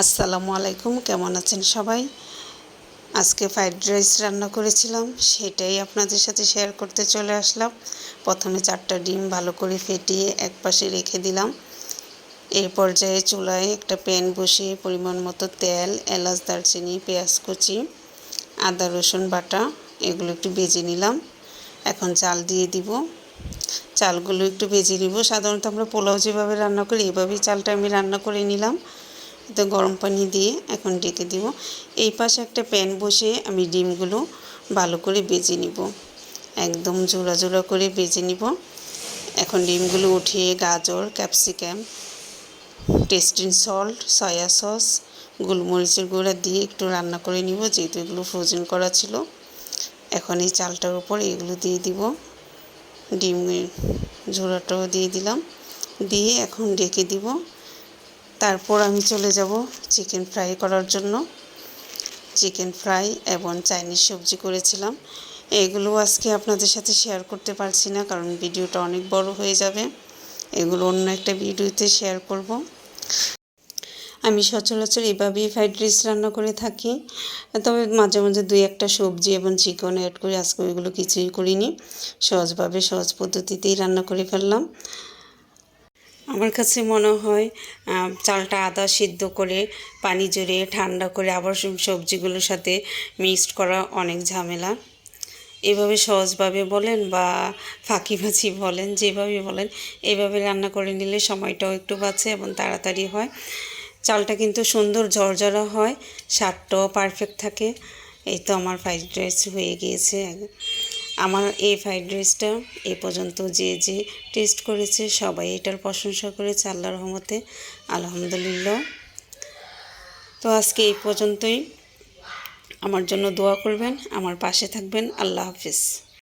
আসসালামু আলাইকুম, কেমন আছেন সবাই? আজকে ফ্রাইড রাইস রান্না করেছিলাম, সেটাই আপনাদের সাথে শেয়ার করতে চলে আসলাম। প্রথমে 4টা ডিম ভালো করে ফেটিয়ে একপাশে রেখে দিলাম। এই পর্যায়ে চুলায় একটা প্যান বসিয়ে পরিমাণ মতো তেল, এলাচ, দারচিনি, পেঁয়াজ কুচি, আদা রসুন বাটা এগুলো একটু ভেজে নিলাম। এখন চাল দিয়ে দিব। চালগুলো একটু ভেজে নিব। সাধারণত আমরা পোলাও যেভাবে রান্না করি এভাবেই চালটা আমি রান্না করে নিলাম। তো গরম পানি দিয়ে এখন ঢেকে দিব। এই পাশে একটা প্যান বসিয়ে আমি ডিমগুলো ভালো করে ভেজে নিব, একদম জোড়া জোড়া করে ভেজে নিব। এখন ডিমগুলো উঠিয়ে গাজর, capsicum, testing salt, soya sauce, গোলমরিচের গুঁড়া দিয়ে একটু রান্না করে নিব, যেহেতু এগুলো ফ্রোজেন করা ছিল। এখন এই চালটার উপর এগুলো দিয়ে দিব, ডিমের ঝোড়াটাও দিয়ে দিলাম, দিয়ে এখন ঢেকে দিব। তারপর আমি চলে যাব চিকেন ফ্রাই করার জন্য। চিকেন ফ্রাই এবং চাইনিজ সবজি করেছিলাম। এগুলো আজকে আপনাদের সাথে শেয়ার করতে পারছি না, কারণ ভিডিওটা অনেক বড় হয়ে যাবে। এগুলো অন্য একটা ভিডিওতে শেয়ার করব। আমি সচরাচর এভাবেই ফ্রাইড রাইস রান্না করে থাকি, তবে মাঝে মাঝে 2-1টা সবজি এবং চিকেন অ্যাড করে। আজকে ওইগুলো কিছুই করিনি, সহজভাবে সহজ পদ্ধতিতেই রান্না করে ফেললাম। আমার কাছে মনে হয় চালটা আদা সিদ্ধ করে পানি ঝরিয়ে ঠান্ডা করে আবার সবজিগুলোর সাথে মিক্সড করা অনেক ঝামেলা। এভাবে সহজভাবে বলেন বা ফাঁকিবাজি বলেন, যেভাবে বলেন এভাবে রান্না করে নিলে সময়টাও একটু বাঁচে এবং তাড়াতাড়ি হয়। চালটা কিন্তু সুন্দর ঝরঝরা হয়, স্বাদটাও পারফেক্ট থাকে। এই তো আমার ফ্রাইড রাইস হয়ে গিয়েছে। আমার এই ফ্রাইড রাইসটা এ পর্যন্ত যে টেস্ট করেছে সবাই এটার প্রশংসা করেছে, আল্লাহর রহমতে, আলহামদুলিল্লাহ। তো আজকে এই পর্যন্তই। আমার জন্য দোয়া করবেন, আমার পাশে থাকবেন। আল্লাহ হাফিজ।